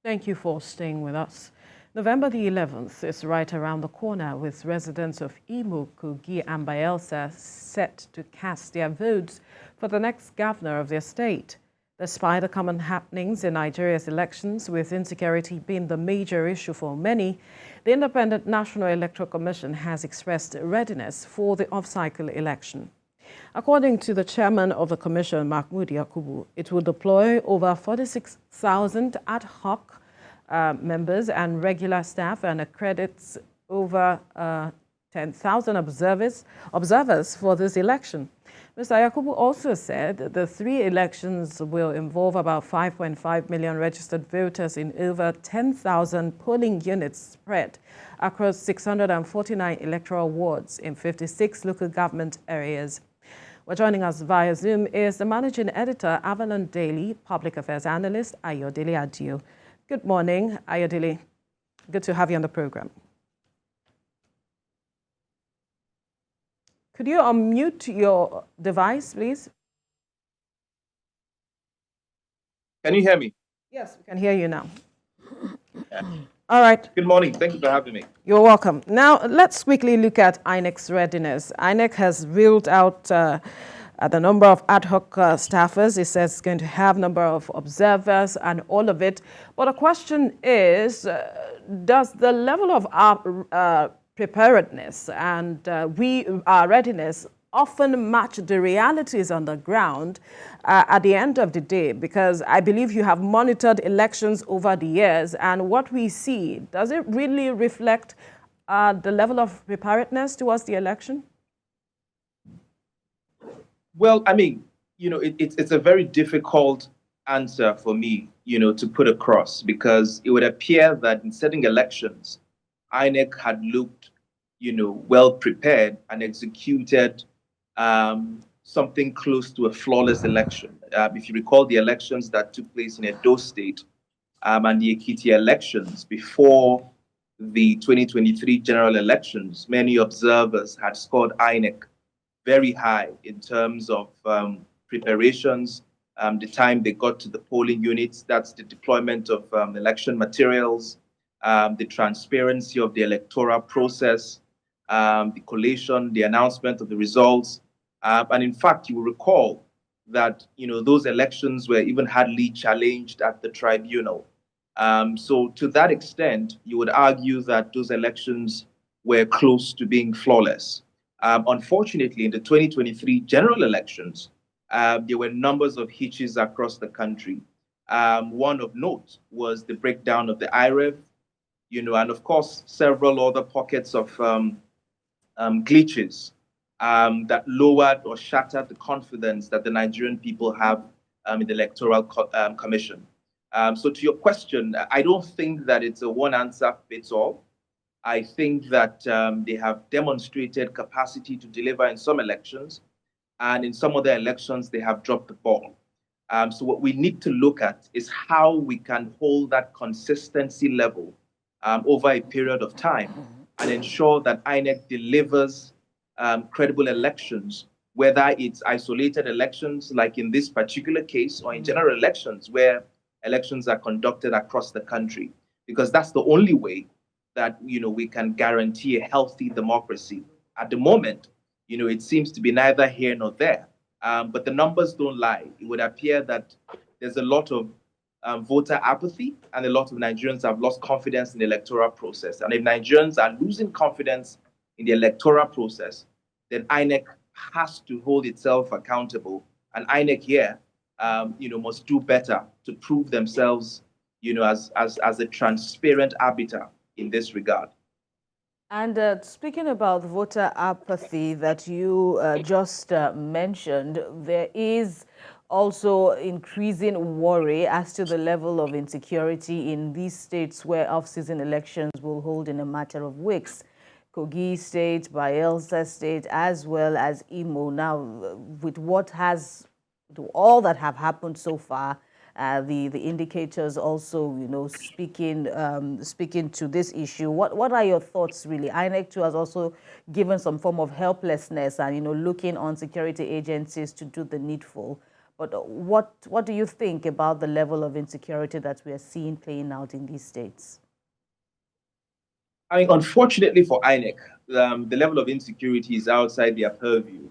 Thank you for staying with us. November the 11th is right around the corner, with residents of Imo, Kogi and Bayelsa set to cast their votes for the next governor of their state. Despite the common happenings in Nigeria's elections, with insecurity being the major issue for many, the Independent National Electoral Commission has expressed readiness for the off-cycle election. According to the chairman of the commission, Mahmoud Yakubu, it will deploy over 46,000 ad hoc members and regular staff and accredits over 10,000 observers for this election. Mr. Yakubu also said the three elections will involve about 5.5 million registered voters in over 10,000 polling units spread across 649 electoral wards in 56 local government areas. Well, joining us via Zoom is the managing editor, Avalon Daily Public Affairs Analyst, Ayodele Adio. Good morning, Ayodele. Good to have you on the program. Could you unmute your device, please? Can you hear me? Yes, we can hear you now. All right. Good morning. Thank you for having me. You're welcome. Now, let's quickly look at INEC's readiness. INEC has ruled out the number of ad hoc staffers. It says it's going to have number of observers and all of it. But the question is, does the level of our preparedness and our readiness often match the realities on the ground at the end of the day? Because I believe you have monitored elections over the years, and what we see, does it really reflect the level of preparedness towards the election? Well, I mean, it's a very difficult answer for me, to put across, because it would appear that in setting elections, INEC had looked, well prepared and executed something close to a flawless election. If you recall the elections that took place in Edo State and the Ekiti elections before the 2023 general elections, many observers had scored INEC very high in terms of preparations, the time they got to the polling units, that's the deployment of election materials, the transparency of the electoral process, the collation, the announcement of the results. And in fact, you will recall that, those elections were even hardly challenged at the tribunal. So to that extent, you would argue that those elections were close to being flawless. Unfortunately, in the 2023 general elections, there were numbers of hitches across the country. One of note was the breakdown of the IReV, and of course, several other pockets of glitches that lowered or shattered the confidence that the Nigerian people have in the Electoral Commission. So to your question, I don't think that it's a one answer fits all. I think that they have demonstrated capacity to deliver in some elections, and in some other elections, they have dropped the ball. So what we need to look at is how we can hold that consistency level over a period of time and ensure that INEC delivers credible elections, whether it's isolated elections like in this particular case, or in general elections where elections are conducted across the country, because that's the only way that we can guarantee a healthy democracy. At the moment, it seems to be neither here nor there, but the numbers don't lie. It would appear that there's a lot of voter apathy, and a lot of Nigerians have lost confidence in the electoral process. And if Nigerians are losing confidence in the electoral process, then INEC has to hold itself accountable, and INEC here, must do better to prove themselves, as a transparent arbiter in this regard. And speaking about voter apathy that you just mentioned, there is also increasing worry as to the level of insecurity in these states where off-season elections will hold in a matter of weeks. Kogi State, Bayelsa State, as well as Imo. Now, with all that have happened so far, the indicators also, speaking to this issue. What are your thoughts, really? INEC too has also given some form of helplessness and, looking on security agencies to do the needful. But what do you think about the level of insecurity that we are seeing playing out in these states? I mean, unfortunately for INEC, the level of insecurity is outside their purview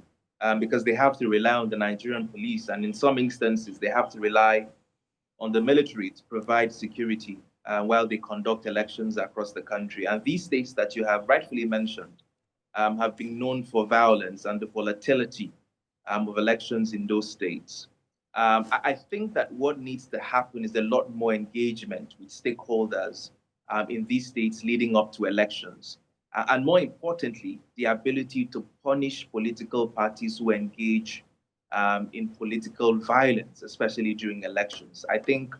because they have to rely on the Nigerian police, and in some instances, they have to rely on the military to provide security while they conduct elections across the country. And these states that you have rightfully mentioned have been known for violence and the volatility of elections in those states. I think that what needs to happen is a lot more engagement with stakeholders in these states leading up to elections. And more importantly, the ability to punish political parties who engage in political violence, especially during elections. I think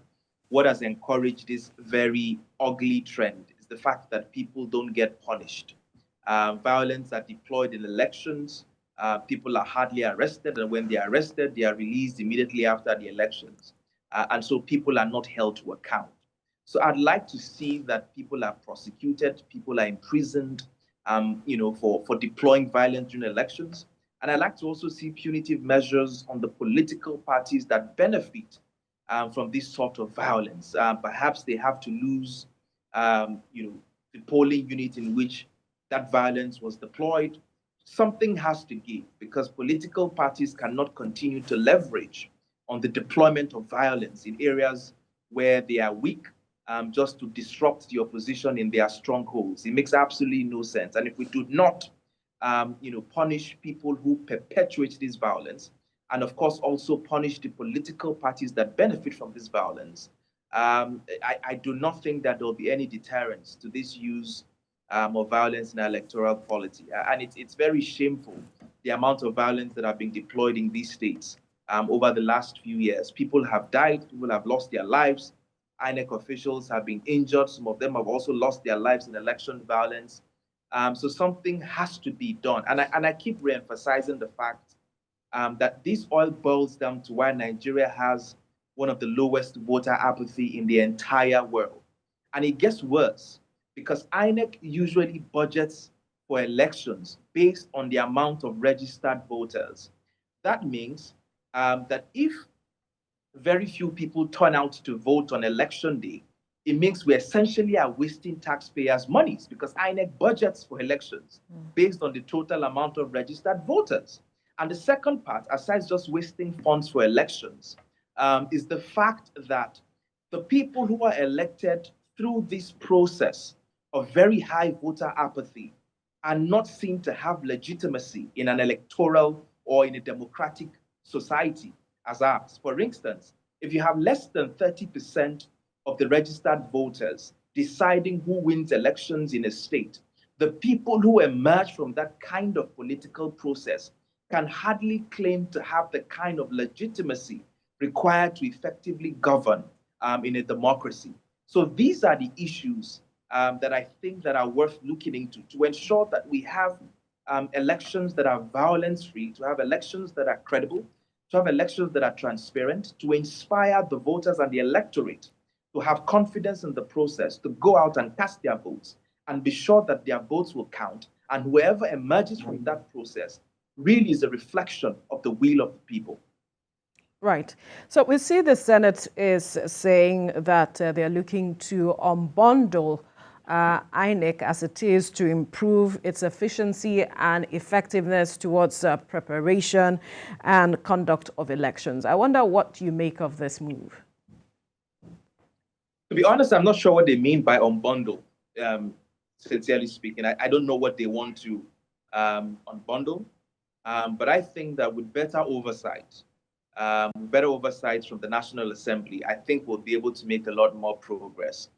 what has encouraged this very ugly trend is the fact that people don't get punished. Violence are deployed in elections. People are hardly arrested, and when they are arrested, they are released immediately after the elections. And so people are not held to account. So I'd like to see that people are prosecuted, people are imprisoned, for deploying violence during elections. And I'd like to also see punitive measures on the political parties that benefit from this sort of violence. Perhaps they have to lose, the polling unit in which that violence was deployed. Something has to give because political parties cannot continue to leverage on the deployment of violence in areas where they are weak, just to disrupt the opposition in their strongholds. It makes absolutely no sense. And if we do not, punish people who perpetuate this violence, and of course also punish the political parties that benefit from this violence, I do not think that there will be any deterrence to this use of violence in electoral polity. And it's very shameful, the amount of violence that have been deployed in these states over the last few years. People have died, people have lost their lives, INEC officials have been injured. Some of them have also lost their lives in election violence. So something has to be done. And I keep re-emphasizing the fact that this all boils down to why Nigeria has one of the lowest voter apathy in the entire world. And it gets worse because INEC usually budgets for elections based on the amount of registered voters. That means that if very few people turn out to vote on election day, it means we essentially are wasting taxpayers' monies because INEC budgets for elections based on the total amount of registered voters. And the second part, aside just wasting funds for elections, is the fact that the people who are elected through this process of very high voter apathy are not seen to have legitimacy in an electoral or in a democratic society as ours. For instance, if you have less than 30% of the registered voters deciding who wins elections in a state, the people who emerge from that kind of political process can hardly claim to have the kind of legitimacy required to effectively govern in a democracy. So these are the issues that I think that are worth looking into to ensure that we have elections that are violence-free, to have elections that are credible, to have elections that are transparent, to inspire the voters and the electorate to have confidence in the process, to go out and cast their votes and be sure that their votes will count. And whoever emerges from that process really is a reflection of the will of the people. Right. So we see the Senate is saying that they're looking to unbundle INEC as it is to improve its efficiency and effectiveness towards preparation and conduct of elections. I wonder what you make of this move. To be honest, I'm not sure what they mean by unbundle, sincerely speaking. I don't know what they want to unbundle, but I think that with better oversight from the National Assembly, I think we'll be able to make a lot more progress.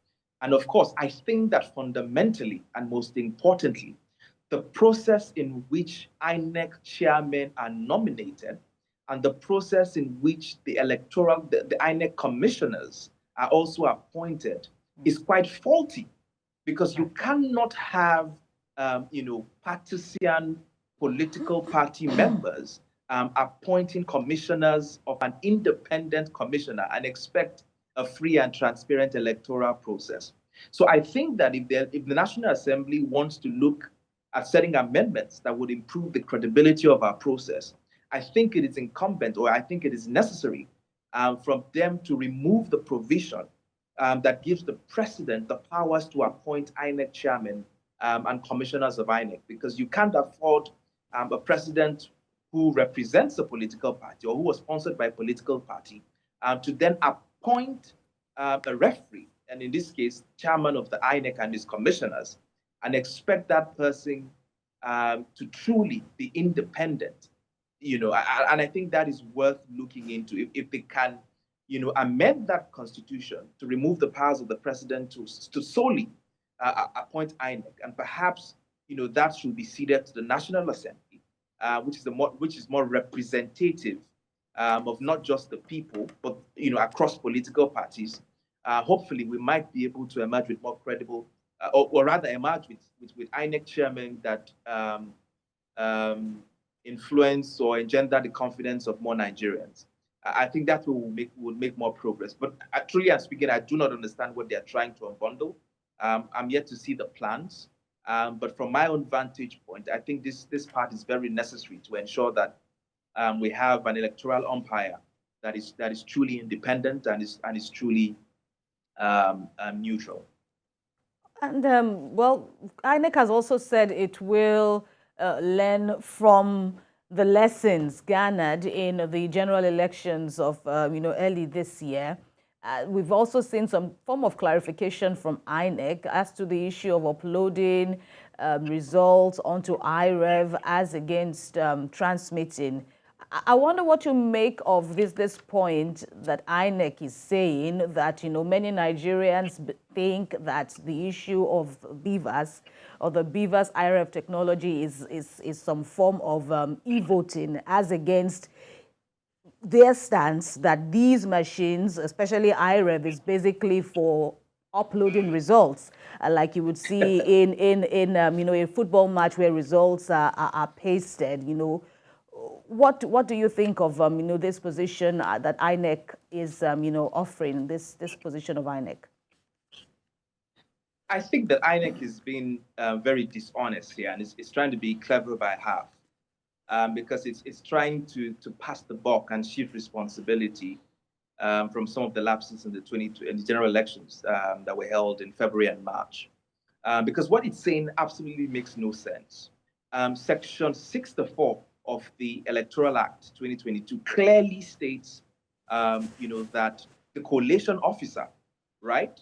And of course, I think that fundamentally and most importantly, the process in which INEC chairmen are nominated and the process in which the INEC commissioners are also appointed is quite faulty because you cannot have, partisan political party members appointing commissioners of an independent commissioner and expect a free and transparent electoral process. So I think that if the National Assembly wants to look at setting amendments that would improve the credibility of our process, I think it is incumbent, or I think it is necessary from them to remove the provision that gives the president the powers to appoint INEC chairman and commissioners of INEC, because you can't afford a president who represents a political party or who was sponsored by a political party to then appoint a referee, and in this case, chairman of the INEC and his commissioners, and expect that person to truly be independent. And I think that is worth looking into. If they can, amend that constitution to remove the powers of the president to solely appoint INEC, and perhaps, that should be ceded to the National Assembly, which is more representative of not just the people, but across political parties. Hopefully, we might be able to emerge with more credible, or rather emerge with INEC chairmen that influence or engender the confidence of more Nigerians. I think that would make more progress. But truly speaking, I do not understand what they are trying to unbundle. I'm yet to see the plans. But from my own vantage point, I think this part is very necessary to ensure that we have an electoral umpire that is truly independent and is truly neutral. And well, INEC has also said it will learn from the lessons garnered in the general elections of early this year. We've also seen some form of clarification from INEC as to the issue of uploading results onto IReV as against transmitting. I wonder what you make of this point that INEC is saying that, many Nigerians think that the issue of BVAS or the BVAS IReV technology is some form of e-voting, as against their stance that these machines, especially IReV, is basically for uploading results, like you would see in a football match where results are pasted. What do you think of this position that INEC is offering, this position of INEC? I think that INEC is being very dishonest here, and it's trying to be clever by half, because it's trying to pass the buck and shift responsibility from some of the lapses in the general elections that were held in February and March, because what it's saying absolutely makes no sense. Section 64 of the Electoral Act 2022 clearly states, that the collation officer, right,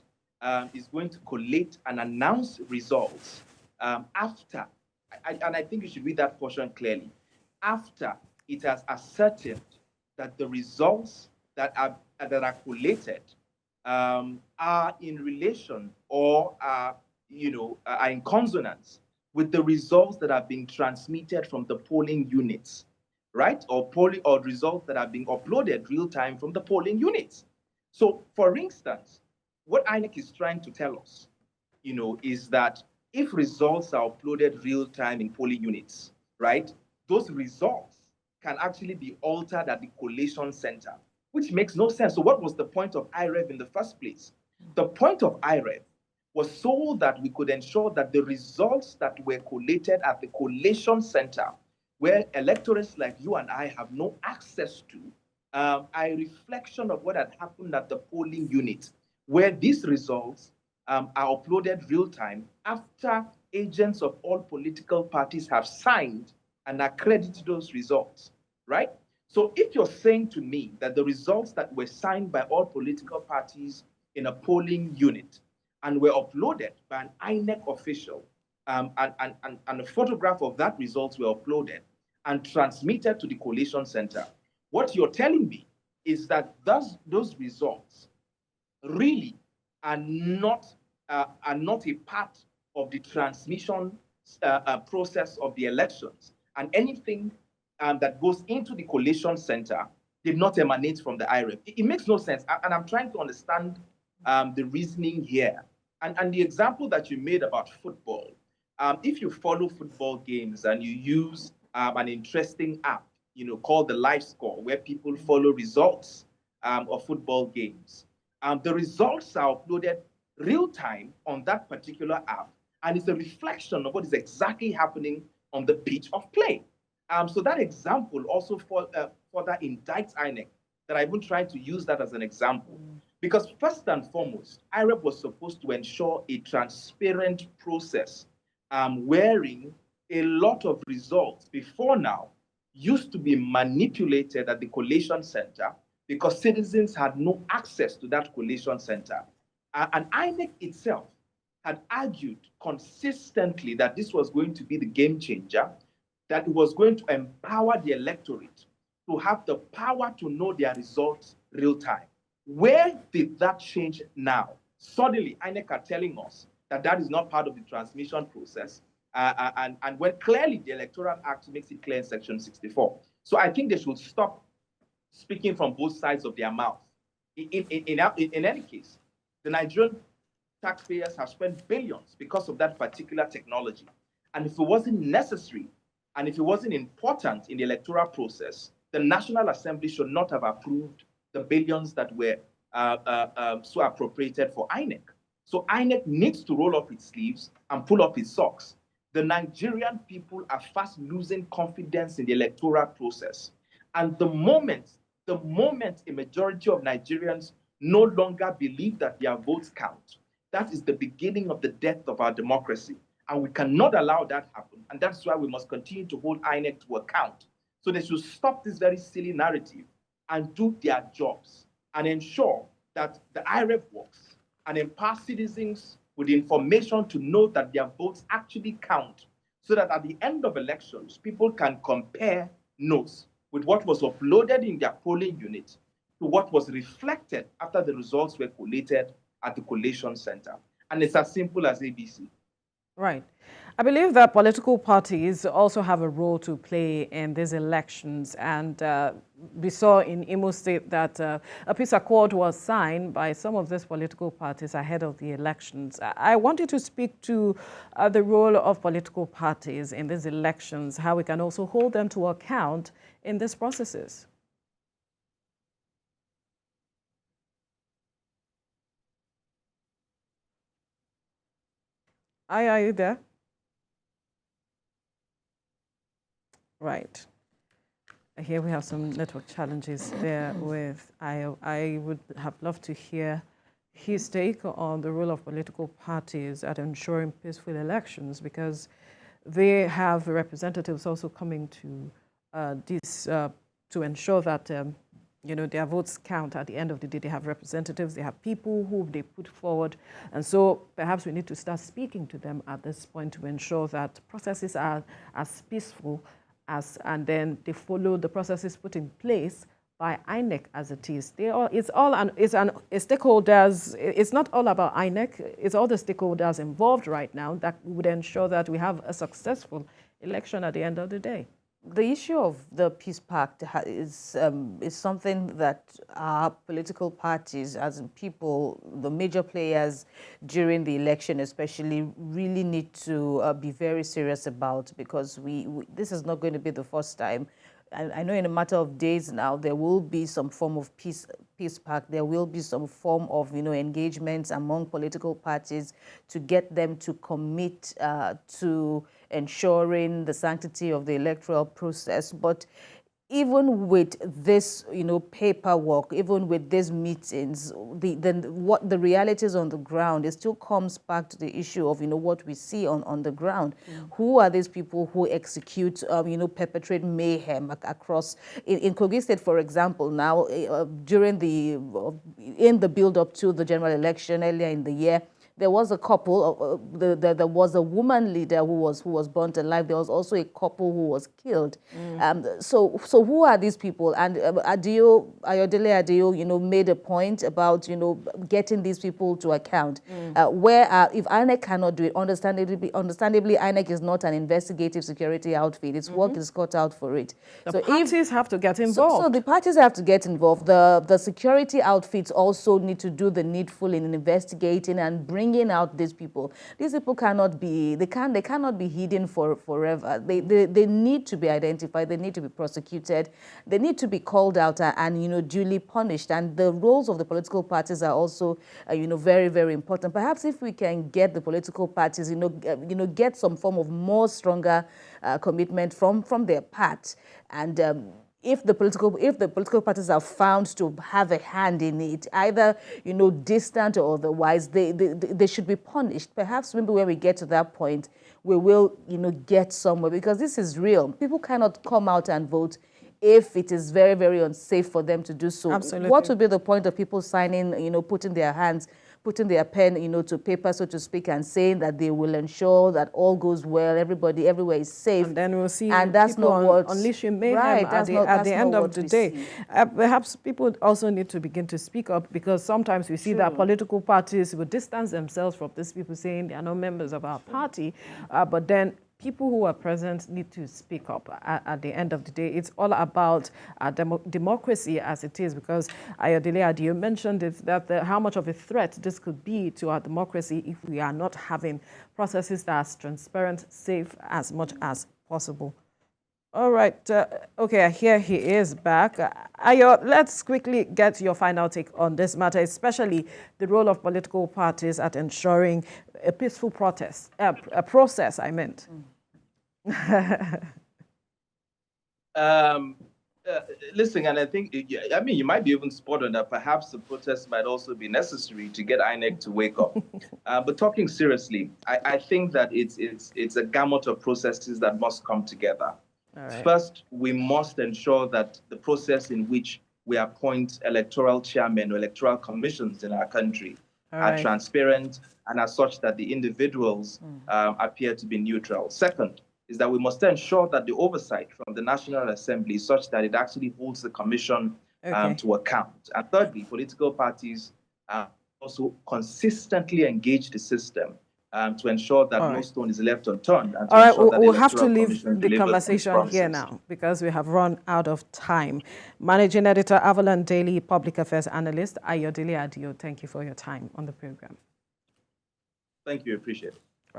is going to collate and announce results after, and I think you should read that portion clearly, after it has ascertained that the results that are collated are in relation or are in consonance with the results that are being transmitted from the polling units, right? Or results that are being uploaded real time from the polling units. So, for instance, what INEC is trying to tell us, is that if results are uploaded real time in polling units, right, those results can actually be altered at the collation center, which makes no sense. So, what was the point of IReV in the first place? The point of IReV was so that we could ensure that the results that were collated at the collation center, where electorates like you and I have no access to, are a reflection of what had happened at the polling unit, where these results are uploaded real time after agents of all political parties have signed and accredited those results, right? So if you're saying to me that the results that were signed by all political parties in a polling unit and were uploaded by an INEC official, and a photograph of that results were uploaded and transmitted to the collation center, what you're telling me is that those results really are not a part of the transmission process of the elections, and anything that goes into the collation center did not emanate from the IReV. It makes no sense, and I'm trying to understand the reasoning here. And the example that you made about football, if you follow football games and you use an interesting app, called the Live Score, where people follow results of football games, the results are uploaded real time on that particular app, and it's a reflection of what is exactly happening on the pitch of play. So that example also further indicts INEC, that I've been trying to use that as an example. Because first and foremost, IReV was supposed to ensure a transparent process, wherein a lot of results before now used to be manipulated at the collation center because citizens had no access to that collation center. And INEC itself had argued consistently that this was going to be the game changer, that it was going to empower the electorate to have the power to know their results real time. Where did that change now? Suddenly, INEC are telling us that that is not part of the transmission process, and when clearly the Electoral Act makes it clear in Section 64. So I think they should stop speaking from both sides of their mouth. In any case, the Nigerian taxpayers have spent billions because of that particular technology. And if it wasn't necessary, and if it wasn't important in the electoral process, the National Assembly should not have approved the billions that were so appropriated for INEC. So INEC needs to roll up its sleeves and pull up its socks. The Nigerian people are fast losing confidence in the electoral process. And the moment a majority of Nigerians no longer believe that their votes count, that is the beginning of the death of our democracy. And we cannot allow that happen. And that's why we must continue to hold INEC to account. So they should stop this very silly narrative and do their jobs and ensure that the IReV works and empower citizens with information to know that their votes actually count, so that at the end of elections, people can compare notes with what was uploaded in their polling unit to what was reflected after the results were collated at the collation center. And it's as simple as ABC. Right. I believe that political parties also have a role to play in these elections. And we saw in Imo State that a peace accord was signed by some of these political parties ahead of the elections. I wanted to speak to the role of political parties in these elections, how we can also hold them to account in these processes. Are you there? Right. Here we have some network challenges there with I would have loved to hear his take on the role of political parties at ensuring peaceful elections, because they have representatives also coming to to ensure that their votes count at the end of the day. They have representatives, they have people who they put forward. And so perhaps we need to start speaking to them at this point to ensure that processes are as peaceful as, and then they follow the processes put in place by INEC as it is. It's stakeholders. It's not all about INEC. It's all the stakeholders involved right now that would ensure that we have a successful election at the end of the day. The issue of the Peace Pact is something that our political parties, as in people, the major players during the election especially, really need to be very serious about, because this is not going to be the first time. I know in a matter of days now, there will be some form of peace pact. There will be some form of engagements among political parties to get them to commit to ensuring the sanctity of the electoral process. But even with this, paperwork, even with these meetings, what the realities on the ground, it still comes back to the issue of, what we see on the ground. Who are these people who execute, perpetrate mayhem across, in Kogi State, for example, now, in the build-up to the general election earlier in the year, there was a couple, there was a woman leader who was burnt alive. There was also a couple who was killed. So who are these people? And Ayodele Adeyo, made a point about, getting these people to account. If INEC cannot do it, understandably, INEC is not an investigative security outfit. Its work is cut out for it. The parties have to get involved. So the parties have to get involved. The security outfits also need to do the needful in investigating and bringing bringing out these people. These people cannot be, they cannot be hidden forever. They need to be identified. They need to be prosecuted. They need to be called out and you know, duly punished. And the roles of the political parties are also, you know, very, very important. Perhaps if we can get the political parties, you know, get some form of more stronger commitment from their part, and if the political parties are found to have a hand in it, either you know, distant or otherwise, they should be punished. Perhaps maybe when we get to that point, we will, you know, get somewhere, because this is real. People cannot come out and vote if it is very, very unsafe for them to do so. Absolutely. What would be the point of people signing, you know, putting their their pen, you know, to paper, so to speak, and saying that they will ensure that all goes well, everybody everywhere is safe. And then we'll see, and that's people not what unleashing mayhem right, at the end of the day. Perhaps people also need to begin to speak up, because sometimes we see that political parties will distance themselves from these people, saying they are not members of our party, but then people who are present need to speak up at the end of the day. It's all about democracy as it is, because Ayodele Adio mentioned it, that how much of a threat this could be to our democracy if we are not having processes that are transparent, safe as much as possible. All right. Okay, here he is back. Ayo, let's quickly get your final take on this matter, especially the role of political parties at ensuring a peaceful process, I meant. Listen, and I think, I mean, you might be even spot on that perhaps the protest might also be necessary to get INEC to wake up. But talking seriously, I think that it's a gamut of processes that must come together. Right. First, we must ensure that the process in which we appoint electoral chairmen or electoral commissions in our country are transparent and are such that the individuals appear to be neutral. Second, is that we must ensure that the oversight from the National Assembly is such that it actually holds the commission to account. And thirdly, political parties also consistently engage the system to ensure that no stone is left unturned. And all right, we'll have to leave the conversation here now, because we have run out of time. Managing Editor, Avalon Daily Public Affairs Analyst, Ayodele Adio, thank you for your time on the program. Thank you, appreciate it.